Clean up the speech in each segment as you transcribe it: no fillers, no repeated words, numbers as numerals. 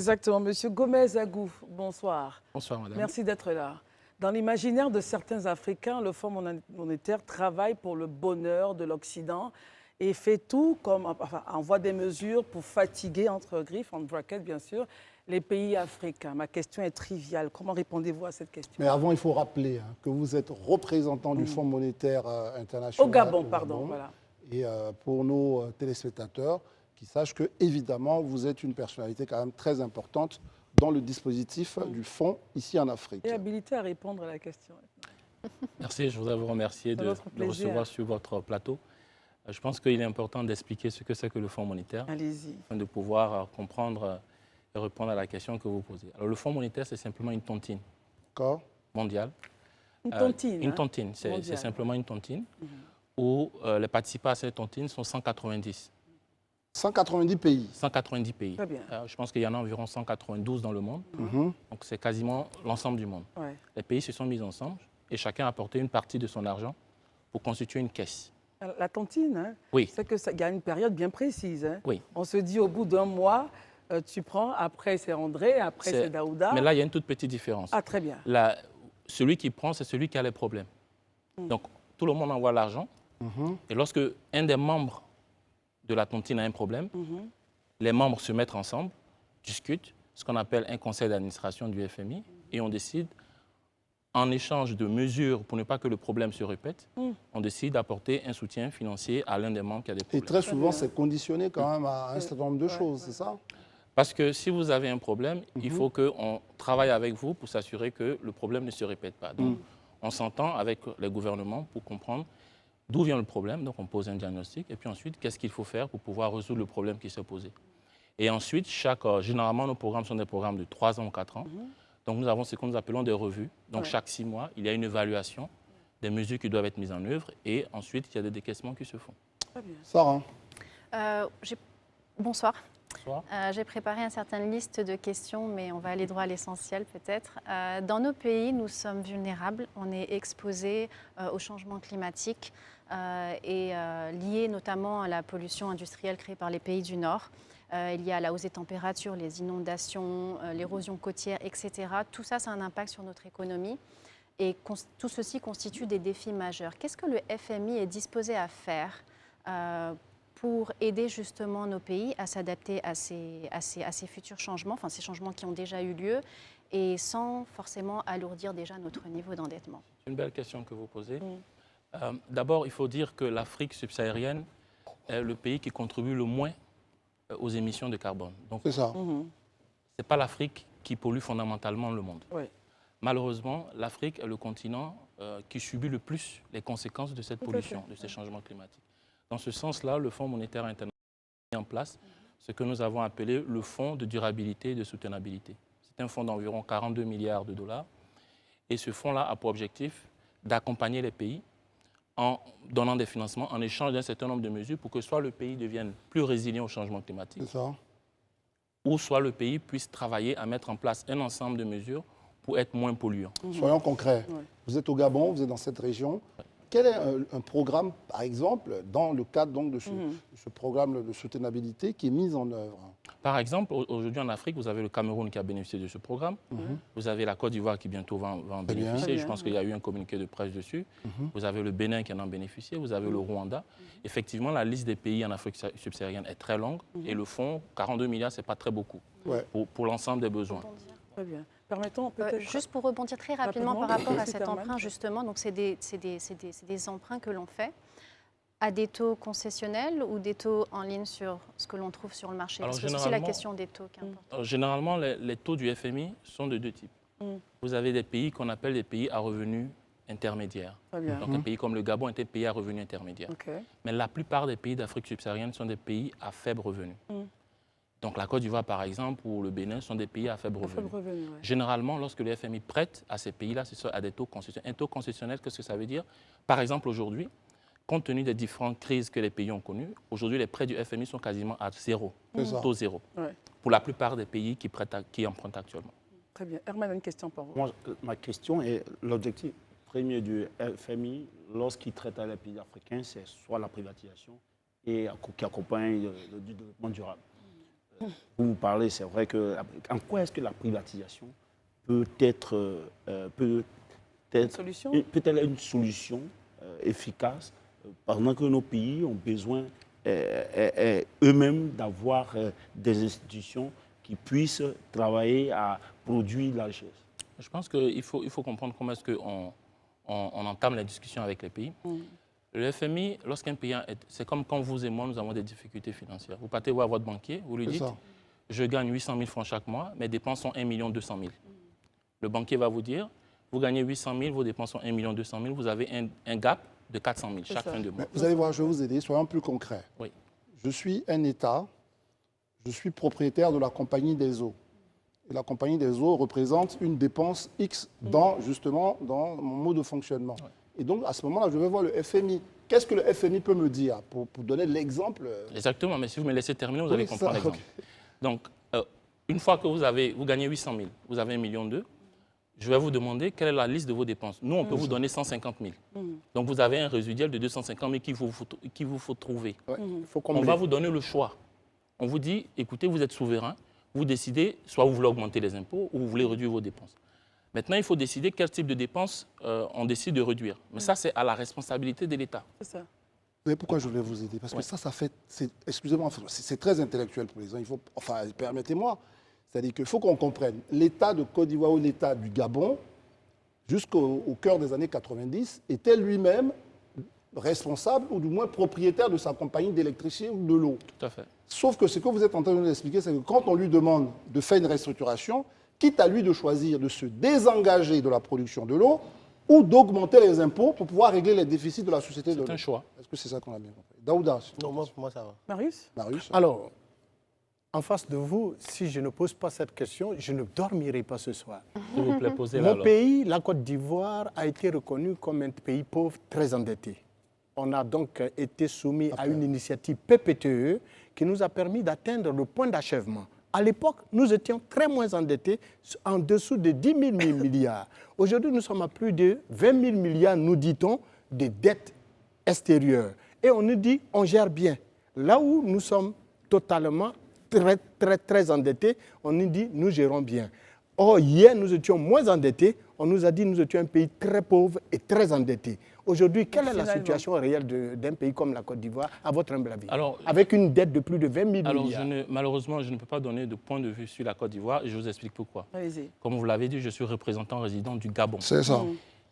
Exactement. Monsieur Gomez Agou, bonsoir. Bonsoir, madame. Merci d'être là. Dans l'imaginaire de certains Africains, le Fonds monétaire travaille pour le bonheur de l'Occident et fait tout, envoie des mesures pour fatiguer, entre griffes, en brackets bien sûr, les pays africains. Ma question est triviale. Comment répondez-vous à cette question? Mais avant, il faut rappeler que vous êtes représentant du Fonds monétaire international. Au Gabon, pardon. Voilà. Et pour nos téléspectateurs, qui sachent que, évidemment, vous êtes une personnalité quand même très importante dans le dispositif du Fonds ici en Afrique. Et habilité à répondre à la question. Merci, je voudrais vous remercier de me recevoir sur votre plateau. Je pense qu'il est important d'expliquer ce que c'est que le Fonds monétaire, afin de pouvoir comprendre et répondre à la question que vous posez. Alors, le Fonds monétaire, c'est simplement une tontine mondiale. Une tontine. Une tontine, c'est simplement une tontine où les participants à cette tontine sont 190. 190 pays. 190 pays. Très bien. Je pense qu'il y en a environ 192 dans le monde. Donc, c'est quasiment l'ensemble du monde. Ouais. Les pays se sont mis ensemble et chacun a apporté une partie de son argent pour constituer une caisse. La tontine, hein, oui. C'est qu'il y a une période bien précise. Hein. Oui. On se dit au bout d'un mois, tu prends, après c'est André, après c'est Daouda. Mais là, il y a une toute petite différence. Ah, très bien. Celui qui prend, c'est celui qui a les problèmes. Donc, tout le monde envoie l'argent. Et lorsque un des membres de la tontine a un problème, les membres se mettent ensemble, discutent, ce qu'on appelle un conseil d'administration du FMI, et on décide, en échange de mesures pour ne pas que le problème se répète, on décide d'apporter un soutien financier à l'un des membres qui a des problèmes. Et très souvent, c'est conditionné quand même à un certain nombre de choses, c'est ça? Parce que si vous avez un problème, il faut qu'on travaille avec vous pour s'assurer que le problème ne se répète pas. Donc, on s'entend avec les gouvernements pour comprendre d'où vient le problème. Donc, on pose un diagnostic. Et puis ensuite, qu'est-ce qu'il faut faire pour pouvoir résoudre le problème qui s'est posé. Et ensuite, généralement, nos programmes sont des programmes de 3 ans ou 4 ans. Donc, nous avons ce que nous appelons des revues. Donc, chaque 6 mois, il y a une évaluation des mesures qui doivent être mises en œuvre. Et ensuite, il y a des décaissements qui se font. Très bien. Sarah. Bonsoir. J'ai préparé une certaine liste de questions, mais on va aller droit à l'essentiel peut-être. Dans nos pays, nous sommes vulnérables. On est exposés au changement climatique et lié notamment à la pollution industrielle créée par les pays du Nord. Il y a la hausse des températures, les inondations, l'érosion côtière, etc. Tout ça, ça a un impact sur notre économie. Et tout ceci constitue des défis majeurs. Qu'est-ce que le FMI est disposé à faire pour aider justement nos pays à s'adapter à ces futurs changements, enfin ces changements qui ont déjà eu lieu, et sans forcément alourdir déjà notre niveau d'endettement? C'est une belle question que vous posez. D'abord, il faut dire que l'Afrique subsaharienne est le pays qui contribue le moins aux émissions de carbone. Donc, c'est ça. Ce n'est pas l'Afrique qui pollue fondamentalement le monde. Oui. Malheureusement, l'Afrique est le continent qui subit le plus les conséquences de cette pollution, de ces changements climatiques. Dans ce sens-là, le Fonds monétaire international a mis en place ce que nous avons appelé le Fonds de durabilité et de soutenabilité. C'est un fonds d'environ 42 milliards de dollars. Et ce fonds-là a pour objectif d'accompagner les pays en donnant des financements en échange d'un certain nombre de mesures pour que soit le pays devienne plus résilient au changement climatique, ou soit le pays puisse travailler à mettre en place un ensemble de mesures pour être moins polluant. Soyons concrets. Vous êtes au Gabon, vous êtes dans cette région. Quel est un programme, par exemple, dans le cadre donc, de ce programme de soutenabilité qui est mis en œuvre? Par exemple, aujourd'hui en Afrique, vous avez le Cameroun qui a bénéficié de ce programme. Vous avez la Côte d'Ivoire qui bientôt va en bénéficier. Je pense qu'il y a eu un communiqué de presse dessus. Vous avez le Bénin qui en a bénéficié. Vous avez le Rwanda. Effectivement, la liste des pays en Afrique subsaharienne est très longue. Et le fonds, 42 milliards, ce n'est pas très beaucoup pour l'ensemble des besoins. Très bien. Permettons peut-être... Juste pour rebondir très rapidement par rapport à cet emprunt, justement, donc c'est des emprunts que l'on fait à des taux concessionnels ou des taux en ligne sur ce que l'on trouve sur le marché? Parce que c'est aussi la question des taux qui est importante. Généralement, les taux du FMI sont de deux types. Vous avez des pays qu'on appelle des pays à revenus intermédiaires. Donc un pays comme le Gabon est un pays à revenus intermédiaires. Mais la plupart des pays d'Afrique subsaharienne sont des pays à faible revenu. Donc la Côte d'Ivoire, par exemple, ou le Bénin sont des pays à faible revenu. Généralement, lorsque le FMI prête à ces pays-là, c'est à des taux concessionnels. Un taux concessionnel, qu'est-ce que ça veut dire? Par exemple, aujourd'hui, compte tenu des différentes crises que les pays ont connues, aujourd'hui, les prêts du FMI sont quasiment à zéro, taux zéro, pour la plupart des pays qui empruntent actuellement. Très bien. Herman a une question pour vous. Moi, ma question est l'objectif premier du FMI, lorsqu'il traite à les pays africains, c'est soit la privatisation et qui accompagne le développement durable. vous me parlez, c'est vrai que... En quoi est-ce que la privatisation peut être une solution efficace pendant que nos pays ont besoin eux-mêmes d'avoir des institutions qui puissent travailler à produire la richesse? Je pense qu'il faut comprendre comment est-ce qu'on entame la discussion avec les pays. Le FMI, lorsqu'un pays... C'est comme quand vous et moi, nous avons des difficultés financières. Vous partez voir votre banquier, vous lui dites, je gagne 800 000 francs chaque mois, mes dépenses sont 1 200 000. Le banquier va vous dire, vous gagnez 800 000, vos dépenses sont 1 200 000, vous avez un gap de 400 000 chaque fin de mois. Mais vous allez voir, je vais vous aider, soyons plus concrets. Oui. Je suis un État, je suis propriétaire de la compagnie des eaux. Et la compagnie des eaux représente une dépense X justement dans mon mode de fonctionnement. Oui. Et donc, à ce moment-là, je vais voir le FMI. Qu'est-ce que le FMI peut me dire pour donner l'exemple? Exactement, mais si vous me laissez terminer, vous allez comprendre l'exemple. Okay. Donc, une fois que vous gagnez 800 000, vous avez 1,2 million, je vais vous demander quelle est la liste de vos dépenses. Nous, on peut vous donner 150 000. Donc, vous avez un résiduel de 250 000 qu'il vous faut trouver. Ouais. On va vous donner le choix. On vous dit, écoutez, vous êtes souverain, vous décidez, soit vous voulez augmenter les impôts ou vous voulez réduire vos dépenses. Maintenant, il faut décider quel type de dépenses on décide de réduire. Mais ça, c'est à la responsabilité de l'État. C'est ça. Mais pourquoi je voulais vous aider? Parce que ça fait... Excusez-moi, c'est très intellectuel pour les gens. Permettez-moi. C'est-à-dire qu'il faut qu'on comprenne. L'État de Côte d'Ivoire ou l'État du Gabon, jusqu'au cœur des années 90, était lui-même responsable ou du moins propriétaire de sa compagnie d'électricité ou de l'eau. Tout à fait. Sauf que ce que vous êtes en train de nous expliquer, c'est que quand on lui demande de faire une restructuration, quitte à lui de choisir de se désengager de la production de l'eau ou d'augmenter les impôts pour pouvoir régler les déficits de la société de l'eau. C'est un choix. Est-ce que c'est ça qu'on a bien compris? Daouda? Non, moi ça va. Marius? Alors, en face de vous, si je ne pose pas cette question, je ne dormirai pas ce soir. S'il vous plaît, posez-la alors. Mon pays, la Côte d'Ivoire, a été reconnu comme un pays pauvre très endetté. On a donc été soumis à une initiative PPTE qui nous a permis d'atteindre le point d'achèvement. À l'époque, nous étions très moins endettés, en dessous de 10 000 milliards. Aujourd'hui, nous sommes à plus de 20 000 milliards, nous dit-on, de dettes extérieures. Et on nous dit, on gère bien. Là où nous sommes totalement très endettés, on nous dit, nous gérons bien. Or, hier, nous étions moins endettés. On nous a dit que nous étions un pays très pauvre et très endetté. Aujourd'hui, quelle est la situation réelle d'un pays comme la Côte d'Ivoire, à votre humble avis? Avec une dette de plus de 20 000 milliards. Malheureusement, je ne peux pas donner de point de vue sur la Côte d'Ivoire et je vous explique pourquoi. Comme vous l'avez dit, je suis représentant résident du Gabon. C'est ça.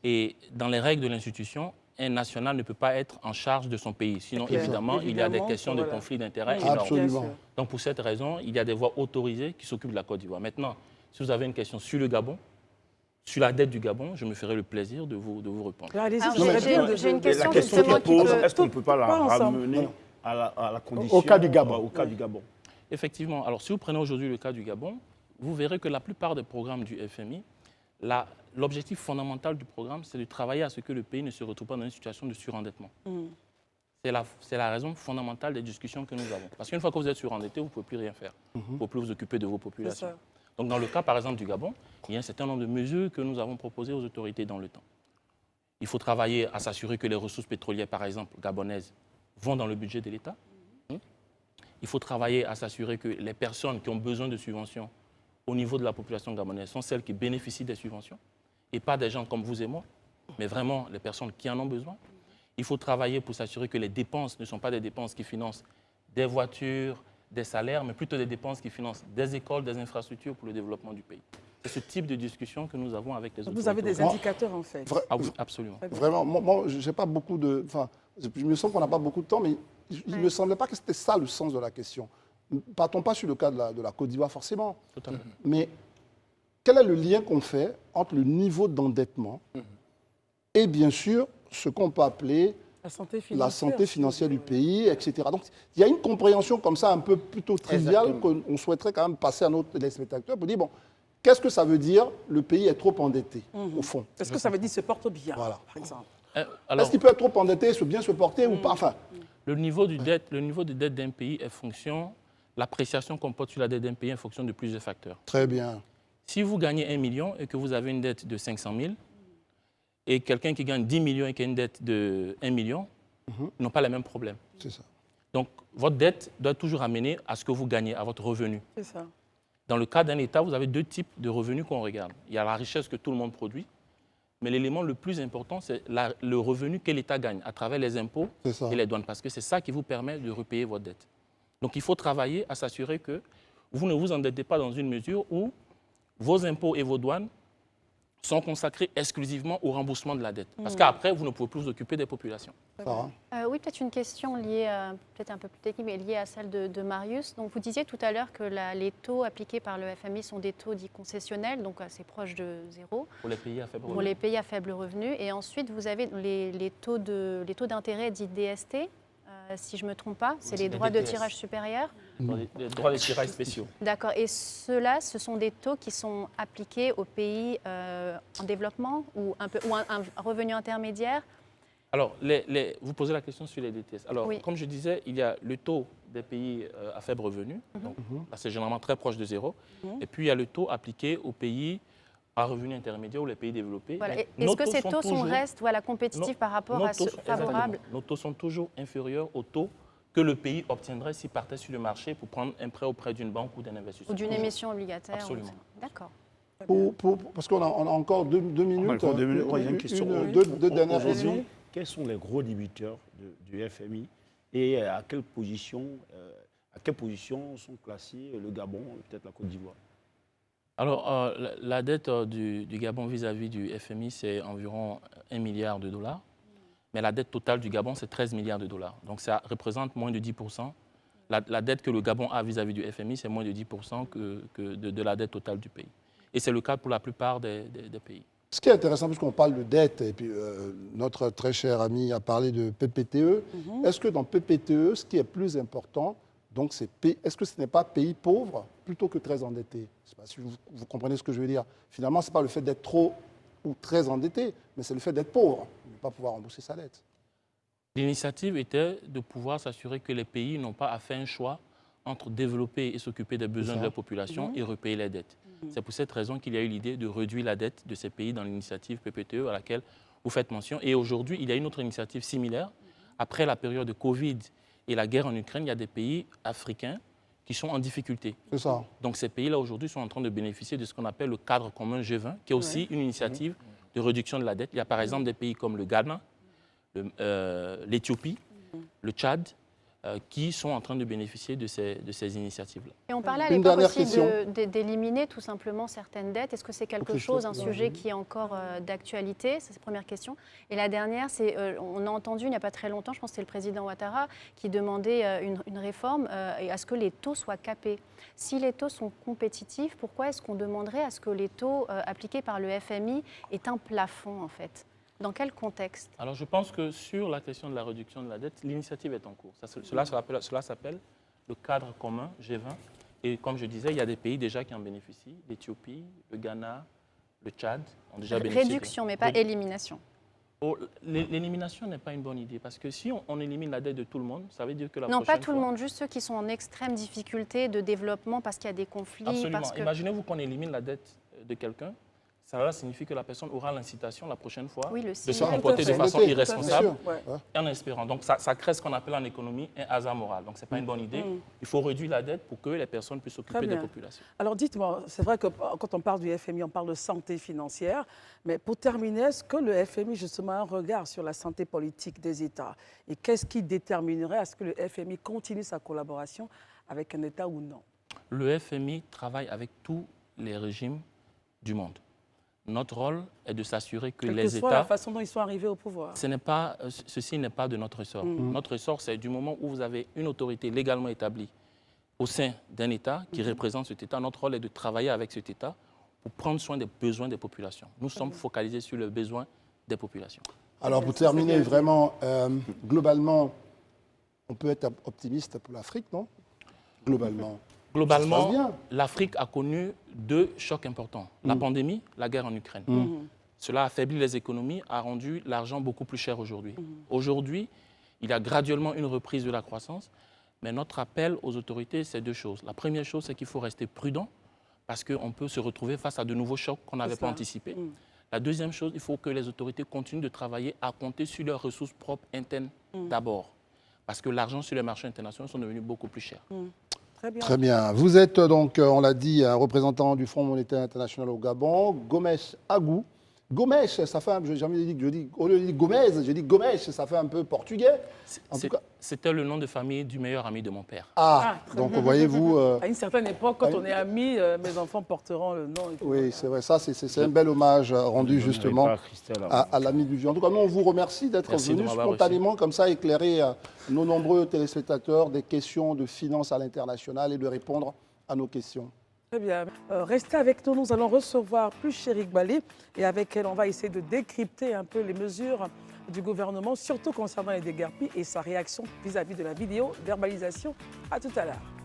Et dans les règles de l'institution, un national ne peut pas être en charge de son pays. Sinon, évidemment, il y a des questions de conflit d'intérêts énormes. Absolument. Donc, pour cette raison, il y a des voix autorisées qui s'occupent de la Côte d'Ivoire. Maintenant, si vous avez une question sur le Gabon, sur la dette du Gabon, je me ferai le plaisir de vous répondre. J'ai une question justement qui pose, est-ce qu'on ne peut pas la ramener à la condition au cas du Gabon. Au cas du Gabon. Effectivement. Alors, si vous prenez aujourd'hui le cas du Gabon, vous verrez que la plupart des programmes du FMI, l'objectif fondamental du programme, c'est de travailler à ce que le pays ne se retrouve pas dans une situation de surendettement. C'est la raison fondamentale des discussions que nous avons. Parce qu'une fois que vous êtes surendetté, vous ne pouvez plus rien faire. Vous ne pouvez plus vous occuper de vos populations. Donc, dans le cas, par exemple, du Gabon, il y a un certain nombre de mesures que nous avons proposées aux autorités dans le temps. Il faut travailler à s'assurer que les ressources pétrolières, par exemple, gabonaises, vont dans le budget de l'État. Il faut travailler à s'assurer que les personnes qui ont besoin de subventions au niveau de la population gabonaise sont celles qui bénéficient des subventions et pas des gens comme vous et moi, mais vraiment les personnes qui en ont besoin. Il faut travailler pour s'assurer que les dépenses ne sont pas des dépenses qui financent des voitures, des salaires, mais plutôt des dépenses qui financent des écoles, des infrastructures pour le développement du pays. C'est ce type de discussion que nous avons avec les autorités. Vous avez des indicateurs, en fait. Oui, absolument. Vraiment, moi j'ai pas beaucoup de... Enfin, je me sens qu'on n'a pas beaucoup de temps, mais il ne me semblait pas que c'était ça le sens de la question. Partons pas sur le cas de la Côte d'Ivoire, forcément. Totalement. Mais quel est le lien qu'on fait entre le niveau d'endettement et, bien sûr, ce qu'on peut appeler la santé financière du pays, etc. Donc, il y a une compréhension comme ça, un peu plutôt triviale, qu'on souhaiterait quand même passer à nos téléspectateurs pour dire, bon, qu'est-ce que ça veut dire le pays est trop endetté, au fond? Est-ce que ça veut dire se porte bien, par exemple? Est-ce qu'il peut être trop endetté, bien se porter ou pas? Enfin, le niveau de dette d'un pays est fonction, l'appréciation qu'on porte sur la dette d'un pays est en fonction de plusieurs facteurs. Très bien. Si vous gagnez 1 million et que vous avez une dette de 500 000, et quelqu'un qui gagne 10 millions et qui a une dette de 1 million, n'ont pas les mêmes problèmes. C'est ça. Donc, votre dette doit toujours amener à ce que vous gagnez, à votre revenu. C'est ça. Dans le cas d'un État, vous avez deux types de revenus qu'on regarde. Il y a la richesse que tout le monde produit, mais l'élément le plus important, c'est le revenu que l'État gagne à travers les impôts et les douanes, parce que c'est ça qui vous permet de repayer votre dette. Donc, il faut travailler à s'assurer que vous ne vous endettez pas dans une mesure où vos impôts et vos douanes sont consacrés exclusivement au remboursement de la dette. Parce qu'après, vous ne pouvez plus vous occuper des populations. Oui, peut-être une question liée, peut-être un peu plus technique, mais liée à celle de Marius. Donc, vous disiez tout à l'heure que les taux appliqués par le FMI sont des taux dits concessionnels, donc assez proches de zéro. Pour les pays à faible revenu. Pour les pays à faible revenu. Et ensuite, vous avez les taux d'intérêt dits DST. Si je ne me trompe pas, c'est les droits de tirage supérieurs. Les droits de tirage spéciaux. D'accord. Et ceux-là, ce sont des taux qui sont appliqués aux pays en développement ou un revenu intermédiaire? Alors, vous posez la question sur les DTS. Alors, comme je disais, il y a le taux des pays à faible revenu. Donc, là, c'est généralement très proche de zéro. Et puis, il y a le taux appliqué aux pays à revenu intermédiaire ou les pays développés. Voilà. Est-ce que ces taux restent compétitifs par rapport à ceux favorables? Nos taux sont toujours inférieurs aux taux que le pays obtiendrait s'il partait sur le marché pour prendre un prêt auprès d'une banque ou d'un investisseur. Ou d'une émission obligataire. Absolument. D'accord. Parce qu'on a encore deux minutes. Il y a une question. Deux dernières questions. Quels sont les gros débiteurs du FMI et à quelle position sont classés le Gabon et peut-être la Côte d'Ivoire? Alors, la dette du Gabon vis-à-vis du FMI, c'est environ 1 milliard de dollars. Mais la dette totale du Gabon, c'est 13 milliards de dollars. Donc, ça représente moins de 10%. La dette que le Gabon a vis-à-vis du FMI, c'est moins de 10% de la dette totale du pays. Et c'est le cas pour la plupart des pays. Ce qui est intéressant, puisqu'on parle de dette, et puis notre très cher ami a parlé de PPTE, est-ce que dans PPTE, ce qui est plus important, donc est-ce que ce n'est pas pays pauvre plutôt que très endetté? Je ne sais pas si vous comprenez ce que je veux dire. Finalement, ce n'est pas le fait d'être trop ou très endetté, mais c'est le fait d'être pauvre, de ne pas pouvoir rembourser sa dette. L'initiative était de pouvoir s'assurer que les pays n'ont pas à faire un choix entre développer et s'occuper des besoins de la population et repayer les dettes. C'est pour cette raison qu'il y a eu l'idée de réduire la dette de ces pays dans l'initiative PPTE à laquelle vous faites mention. Et aujourd'hui, il y a une autre initiative similaire. Après la période de Covid et la guerre en Ukraine, il y a des pays africains qui sont en difficulté. C'est ça. Donc ces pays-là aujourd'hui sont en train de bénéficier de ce qu'on appelle le cadre commun G20, qui est aussi une initiative de réduction de la dette. Il y a par exemple des pays comme le Ghana, l'Éthiopie, le Tchad, qui sont en train de bénéficier de ces initiatives-là. Et on parlait à l'époque aussi d'éliminer tout simplement certaines dettes. Est-ce que c'est quelque chose, un sujet qui est encore d'actualité? C'est la première question. Et la dernière, c'est, on a entendu il n'y a pas très longtemps, je pense que c'est le président Ouattara, qui demandait une réforme à ce que les taux soient capés. Si les taux sont compétitifs, pourquoi est-ce qu'on demanderait à ce que les taux appliqués par le FMI aient un plafond, en fait? Dans quel contexte? Alors, je pense que sur la question de la réduction de la dette, l'initiative est en cours. Cela s'appelle le cadre commun G20. Et comme je disais, il y a des pays déjà qui en bénéficient. L'Éthiopie, le Ghana, le Tchad ont déjà bénéficié. Réduction, mais pas élimination. L'élimination n'est pas une bonne idée. Parce que si on élimine la dette de tout le monde, ça veut dire que la prochaine fois... Non, pas tout le monde, juste ceux qui sont en extrême difficulté de développement parce qu'il y a des conflits. Absolument. Imaginez-vous qu'on élimine la dette de quelqu'un. Ça signifie que la personne aura l'incitation la prochaine fois de se comporter de façon irresponsable en espérant. Donc ça crée ce qu'on appelle en économie un hasard moral. Donc ce n'est pas une bonne idée. Il faut réduire la dette pour que les personnes puissent s'occuper des populations. Alors dites-moi, c'est vrai que quand on parle du FMI, on parle de santé financière. Mais pour terminer, est-ce que le FMI justement a un regard sur la santé politique des États? Et qu'est-ce qui déterminerait à ce que le FMI continue sa collaboration avec un État ou non? Le FMI travaille avec tous les régimes du monde. Notre rôle est de s'assurer que les États... la façon dont ils sont arrivés au pouvoir. Ceci n'est pas de notre ressort. Notre ressort, c'est du moment où vous avez une autorité légalement établie au sein d'un État qui représente cet État. Notre rôle est de travailler avec cet État pour prendre soin des besoins des populations. Nous sommes focalisés sur les besoins des populations. Alors, pour terminer, vraiment, globalement, on peut être optimiste pour l'Afrique, non? Globalement. Globalement, l'Afrique a connu deux chocs importants. La pandémie, la guerre en Ukraine. Cela a affaibli les économies, a rendu l'argent beaucoup plus cher aujourd'hui. Aujourd'hui, il y a graduellement une reprise de la croissance, mais notre appel aux autorités, c'est deux choses. La première chose, c'est qu'il faut rester prudent parce qu'on peut se retrouver face à de nouveaux chocs qu'on n'avait pas anticipés. La deuxième chose, il faut que les autorités continuent de travailler à compter sur leurs ressources propres internes d'abord. parce que l'argent sur les marchés internationaux sont devenus beaucoup plus chers. Très bien. Très bien. Vous êtes donc, on l'a dit, un représentant du Fonds monétaire international au Gabon, Gomes Agou. Gomes, ça fait, au lieu de dire Gomez, je dis Gomes, ça fait un peu portugais. C'était le nom de famille du meilleur ami de mon père. Donc voyez-vous... À une certaine époque, quand on est amis, mes enfants porteront le nom. Oui, c'est vrai, ça c'est un bel hommage rendu justement à l'ami du vieux. En tout cas, nous on vous remercie d'être venu spontanément comme ça éclairer nos nombreux téléspectateurs des questions de finance à l'international et de répondre à nos questions. Très bien. Restez avec nous, nous allons recevoir Pluchere Igbali et avec elle, on va essayer de décrypter un peu les mesures du gouvernement, surtout concernant les déguerpis et sa réaction vis-à-vis de la vidéo verbalisation. À tout à l'heure.